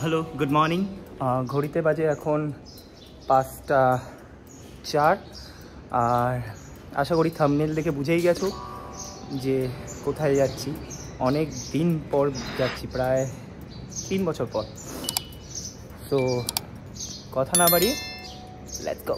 Hello, good morning. ঘড়িতে বাজে এখন 5টা 4। আর আশা করি থাম্বনেল দেখে বুঝেই গেছো যে কোথায় যাচ্ছি। অনেক দিন পর যাচ্ছি, প্রায় 3 বছর পর। তো কথা না বাড়িয়ে লেটস গো।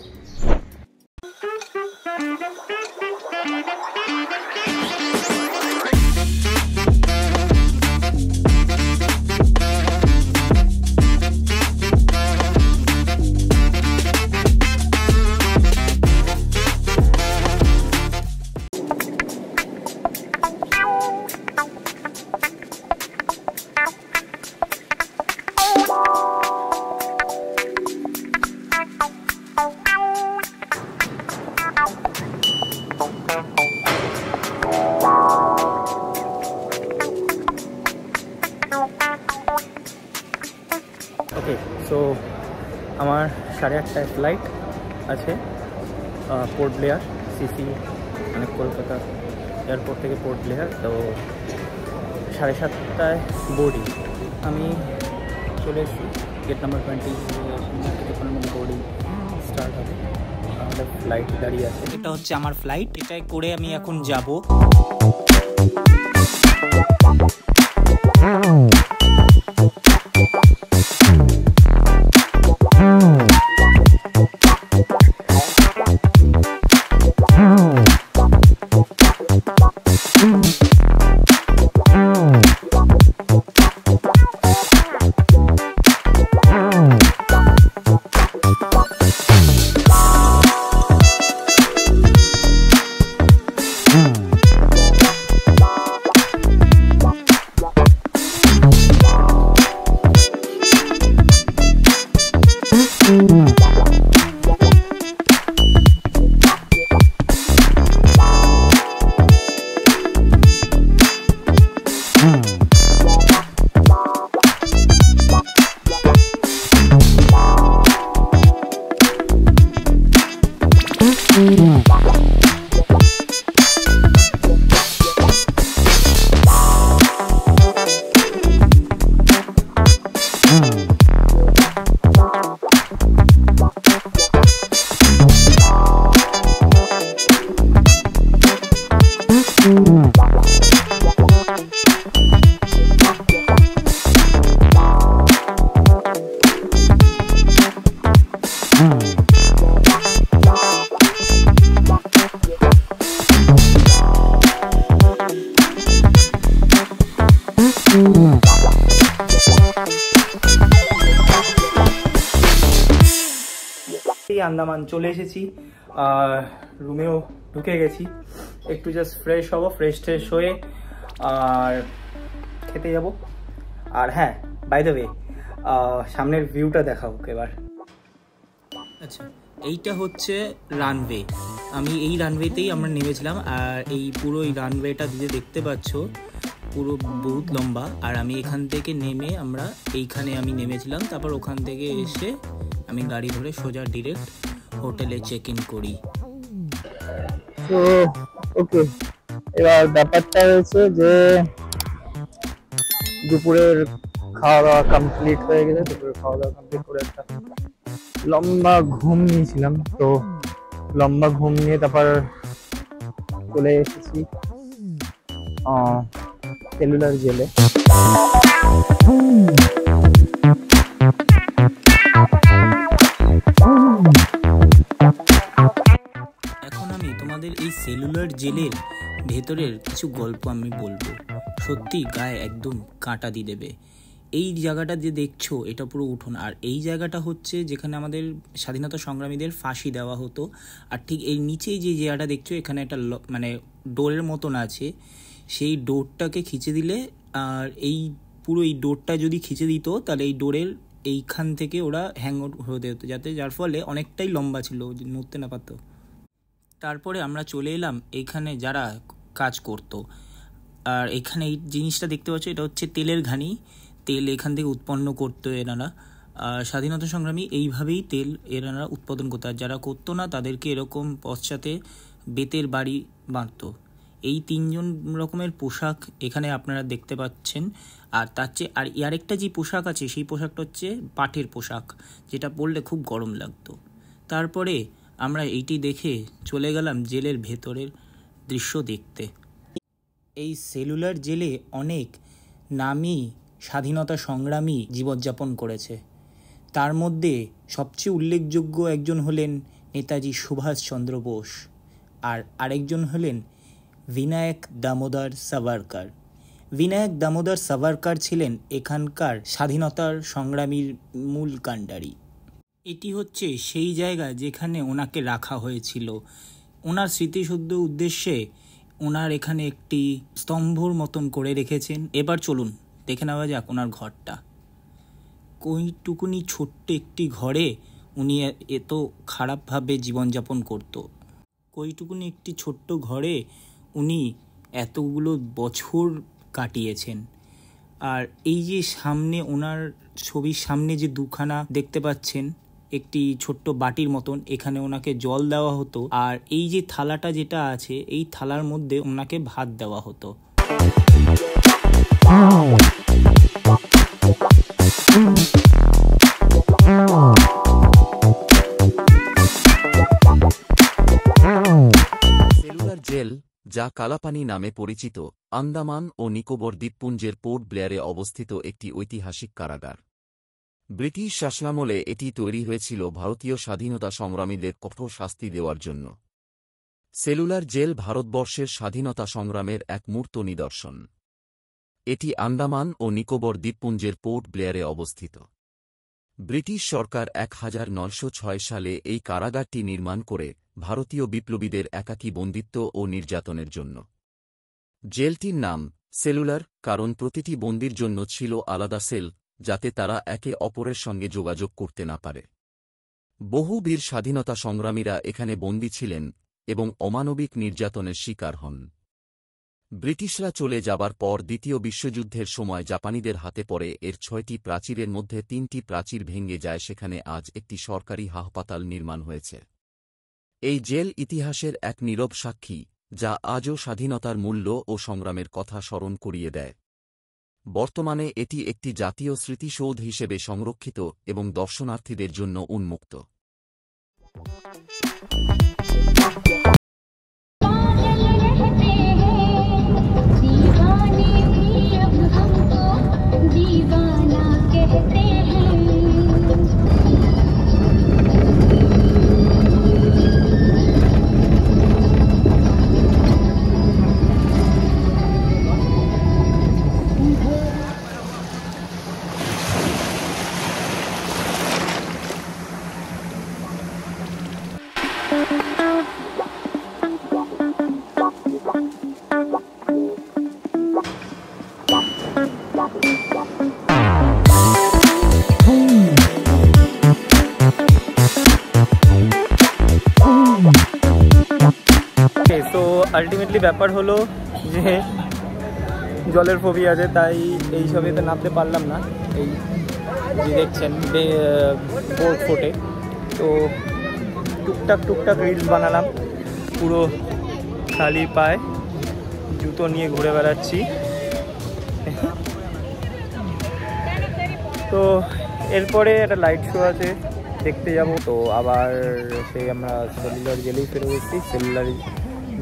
ওকে, সো আমার 8:30টায় ফ্লাইট আছে পোর্ট ব্লেয়ার, সিসি মানে কলকাতা এয়ারপোর্ট থেকে পোর্ট ব্লেয়ার। তো 7:30টায় বোর্ডিং। আমি চলে এসেছি গেট নাম্বার 20, কিছুক্ষণের মধ্যে বোর্ডিং স্টার্ট হবে। আমাদের ফ্লাইট দাঁড়িয়ে আছে, এটা হচ্ছে আমার ফ্লাইট, এটাই করে আমি এখন যাব। আন্দামান চলে এসেছি, রুমেও ঢুকে গেছি। একটু জাস্ট ফ্রেশ হব, ফ্রেশ হয়ে আর খেতে যাব। আর হ্যাঁ, বাই দ্য ওয়ে, সামনের ভিউটা দেখাও এবার। আচ্ছা, এইটা হচ্ছে রানওয়ে। আমি এই রানওয়েতেই আমরা নেমেছিলাম। আর এই পুরো এই রানওয়েটা দিয়ে দেখতে পাচ্ছ পুরো বহুত লম্বা। আর আমি এখান থেকে নেমে আমরা এইখানে আমি নেমেছিলাম। তারপর ওখান থেকে এসে আমি গাড়ি ধরে সোজা ডিরেক্ট হোটেলে চেক ইন করি। তো ওকে, এবার ব্যাপারটা হয়েছে যে দুপুরের খাওয়া দাওয়া কমপ্লিট হয়ে গেছে। দুপুরের খাওয়া দাওয়া কমপ্লিট করে একটা লম্বা ঘুম নিয়েছিলাম। তো লম্বা ঘুম নিয়ে তারপর চলে এসেছি সেলুলার জেলে। এখন আমি তোমাদের এই সেলুলার জেলের ভেতরের কিছু গল্প আমি বলবো, সত্যি গায়ে একদম কাঁটা দিয়ে দেবে। এই জায়গাটা যে দেখছো এটা পুরো উঠোন। আর এই জায়গাটা হচ্ছে যেখানে আমাদের স্বাধীনতা সংগ্রামীদের ফাঁসি দেওয়া হতো। আর ঠিক এই নিচেই যে জায়গাটা দেখছো এখানে একটা মানে ডোরের মতন আছে। সেই ডোরটাকে খিচে দিলে, আর এই পুরো এই ডোরটা যদি খিচে দিত তাহলে এই ডোরের এইখান থেকে ওরা হ্যাং আউট হতে হতো, যার ফলে অনেকটাই লম্বা ছিল, নড়তে না পারতো। তারপরে আমরা চলে এলাম এইখানে যারা কাজ করতো। আর এখানে এই জিনিসটা দেখতে পাচ্ছ, এটা হচ্ছে তেলের ঘানি। তেল এখান থেকে উৎপন্ন করতো এনারা। আর স্বাধীনতা সংগ্রামী এইভাবেই তেল এনারা উৎপাদন করতো। আর যারা করতো না তাদেরকে এরকম পশ্চাতে বেতের বাড়ি বাঁধতো। এই 3জন রকমের পোশাক এখানে আপনারা দেখতে পাচ্ছেন। আর তার চেয়ে আর আরেকটা যে পোশাক আছে সেই পোশাকটা হচ্ছে পাটের পোশাক, যেটা পরলে খুব গরম লাগতো। তারপরে আমরা এইটি দেখে চলে গেলাম জেলের ভেতরের দৃশ্য দেখতে। এই সেলুলার জেলে অনেক নামী স্বাধীনতা সংগ্রামী জীবনযাপন করেছে। তার মধ্যে সবচেয়ে উল্লেখযোগ্য একজন হলেন নেতাজি সুভাষচন্দ্র বোস, আর আরেকজন হলেন বিনায়ক দামোদর সাভারকার। বিনায়ক দামোদর সাভারকার ছিলেন এখানকার স্বাধীনতার সংগ্রামীর মূল কাণ্ডারি। এটি হচ্ছে সেই জায়গা যেখানে ওনাকে রাখা হয়েছিল। ওনার স্মৃতিশুদ্ধ উদ্দেশ্যে ওনার এখানে একটি স্তম্ভর মতন করে রেখেছেন। এবার চলুন দেখে নেওয়া যাক ওনার ঘরটা। কইটুকুনি ছোট্ট একটি ঘরে উনি এত খারাপভাবে জীবনযাপন করত। কইটুকুনি একটি ছোট্ট ঘরে উনি এতগুলো বছর কাটিয়েছেন। আর এই যে সামনে ওনার ছবির সামনে যে দুখানা দেখতে পাচ্ছেন একটি ছোট্ট বাটির মতন, এখানে ওনাকে জল দেওয়া হতো। আর এই যে থালাটা যেটা আছে এই থালার মধ্যে ওনাকে ভাত দেওয়া হতো। সেলুলার জেল, যা কালাপানি নামে পরিচিত, আন্দামান ও নিকোবর দ্বীপপুঞ্জের পোর্ট ব্লেয়ারে অবস্থিত একটি ঐতিহাসিক কারাগার। ব্রিটিশ শাসনামলে এটি তৈরি হয়েছিল ভারতীয় স্বাধীনতা সংগ্রামীদের কঠোর শাস্তি দেওয়ার জন্য। সেলুলার জেল ভারতবর্ষের স্বাধীনতা সংগ্রামের এক মূর্ত নিদর্শন। এটি আন্দামান ও নিকোবর দ্বীপপুঞ্জের পোর্ট ব্লেয়ারে অবস্থিত। ব্রিটিশ সরকার 1906 সালে এই কারাগারটি নির্মাণ করে ভারতীয় বিপ্লবীদের একাকী বন্দিত্ব ও নির্যাতনের জন্য। জেলটির নাম সেলুলার কারণ প্রতিটি বন্দির জন্য ছিল আলাদা সেল, যাতে তারা একে অপরের সঙ্গে যোগাযোগ করতে না পারে। বহু বীর স্বাধীনতা সংগ্রামীরা এখানে বন্দী ছিলেন এবং অমানবিক নির্যাতনের শিকার হন। ব্রিটিশরা চলে যাবার পর দ্বিতীয় বিশ্বযুদ্ধের সময় জাপানিদের হাতে পড়ে এর 6টি প্রাচীরের মধ্যে 3টি প্রাচীর ভেঙে যায়। সেখানে আজ একটি সরকারি হাসপাতাল নির্মাণ হয়েছে। এই জেল ইতিহাসের এক নীরব সাক্ষী, যা আজও স্বাধীনতার মূল্য ও সংগ্রামের কথা স্মরণ করিয়ে দেয়। বর্তমানে এটি একটি জাতীয় স্মৃতিসৌধ হিসেবে সংরক্ষিত এবং দর্শনার্থীদের জন্য উন্মুক্ত। তো আলটিমেটলি ব্যাপার হলো যে জলের ফোবিয়া আছে, তাই এই সবেতে নামতে পারলাম না। এই যে দেখছেন বোর্ড ফোটে, তো টুকটাক রিলস বানালাম। পুরো খালি পায়ে জুতো নিয়ে ঘুরে বেড়াচ্ছি। তো এরপরে একটা লাইট শো আছে, দেখতে যাব। তো আবার সেই আমরা সেলুলার জেলেই ফিরে গেছি। সেলুলার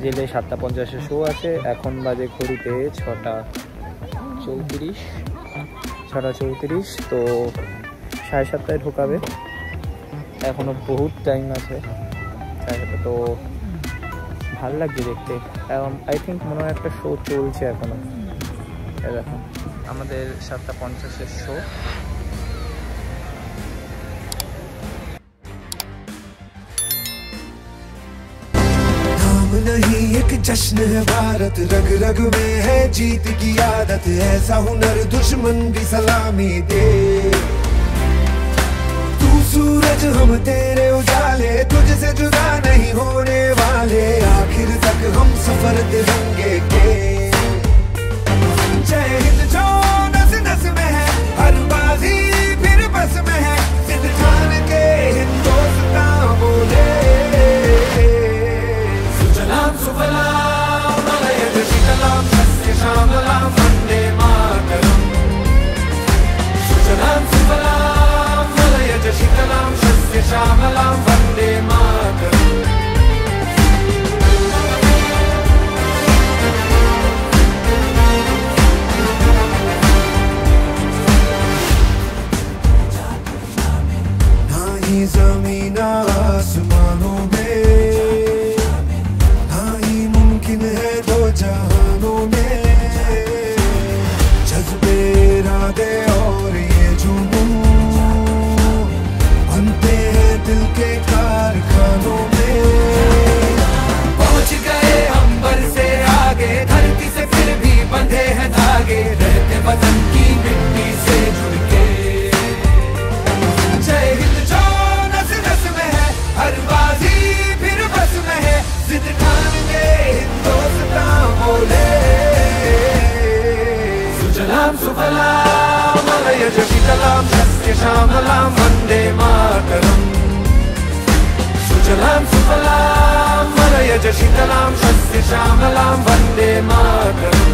জেলে 7:50 শো আছে। এখন বাজে ঘড়িতে 6:34। তো 7:30 ঢোকাবে, এখনো বহুত টাইম আছে। তো ভাল লাগছে দেখতে। আই থিঙ্ক মনে হয় একটা শো চলছে এখনো। দেখুন আমাদের 7:50 শো। नहीं एक जश्न है भारत, रग रग में है जीत की आदत, ऐसा हुनर दुश्मन भी सलामी दे। तू सूरज हम तेरे उजाले, तुझसे जुदा नहीं होने वाले, आखिर तक हम सफर तिरंगे के। जय हिंद जो नस नस में है, हर बाजी फिर बस में है, जिद ठान के हिंदुस्तान बोले। सुफलाम सुफलाम श्यामलां वन्दे मातरम् ना ही ज़मीन आसमानों में, ना ही मुमकिन है दो जहानों में, जज्बे इरादे और ये जुनून बनते हैं दिल के कारखानों में। पहुंच गए अंबर से आगे, धरती से फिर भी बंधे हैं धागे, रहते वतन की मिट्टी से जुड़ के। जय हिंद जो नस नस में है, हर बाजी फिर बस में है, जिद ठान के हिंदुस्तान बोले। सुजलाम सुफलाम मलयज शीतलाम सस्य श्यामलां वन्दे मातरम्। सुजलाम सुफलाम मलयज शीतलां सस्य श्यामलां वन्दे मातरम्।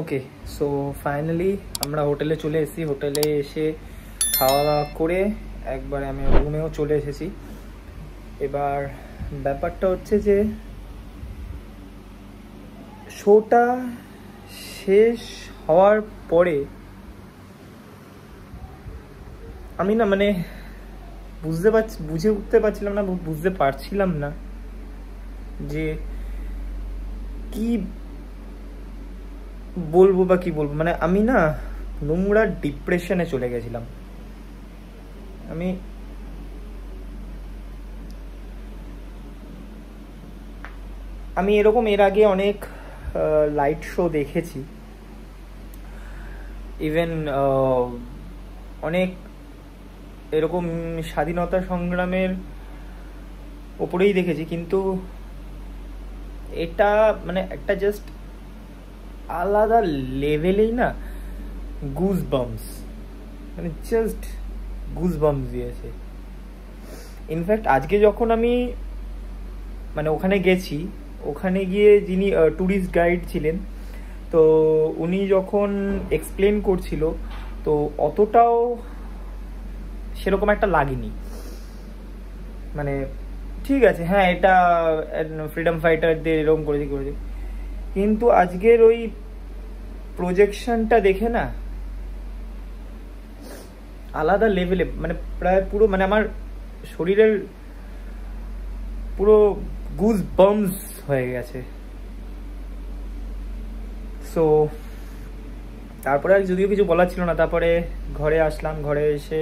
ওকে, সো ফাইনালি আমরা হোটেলে চলে এসেছি। হোটেলে এসে খাওয়া দাওয়া করে একবারে আমি রুমেও চলে এসেছি। এবার ব্যাপারটা হচ্ছে যে শোটা শেষ হওয়ার পরে আমি না মানে বুঝে উঠতে পারছিলাম না, বুঝতে পারছিলাম না যে কি বলবো বা কি বলবো। মানে আমি না নোংরা ডিপ্রেশনে চলে গেছিলাম। আমি এরকম এর আগে অনেক লাইট শো দেখেছি, ইভেন অনেক এরকম স্বাধীনতা সংগ্রামের ওপরেই দেখেছি, কিন্তু এটা মানে একটা জাস্ট আলাদা লেভেলেই না গুজ বাম্পস, মানে জাস্ট গুজ বাম্পস দিয়েছে। ইনফ্যাক্ট আজকে যখন আমি মানে ওখানে গেছি, ওখানে গিয়ে যিনি ট্যুরিস্ট গাইড ছিলেন, তো উনি যখন এক্সপ্লেন করছিল, তো অতটাও সেরকম একটা লাগেনি। মানে ঠিক আছে, হ্যাঁ এটা ফ্রিডম ফাইটারদের এরকম করেছে, কিন্তু আজকের ওই প্রজেকশনটা দেখে না আলাদা লেভেলে, মানে প্রায় পুরো মানে আমার শরীরের পুরো গুজ বাম্পস হয়ে গেছে। সো তারপরে আর যদিও কিছু বলার ছিল না, তারপরে ঘরে আসলাম। ঘরে এসে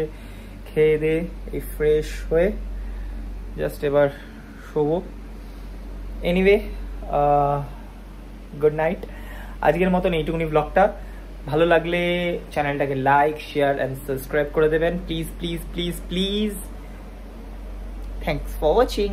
খেয়ে দিয়ে এই ফ্রেশ হয়ে জাস্ট এবার শোবো। Anyway, good night. আজকের মতন এইটুকুনি ব্লগটা। ভালো লাগলে চ্যানেলটাকে লাইক, শেয়ার অ্যান্ড সাবস্ক্রাইব করে দেবেন please please please please. Thanks for watching.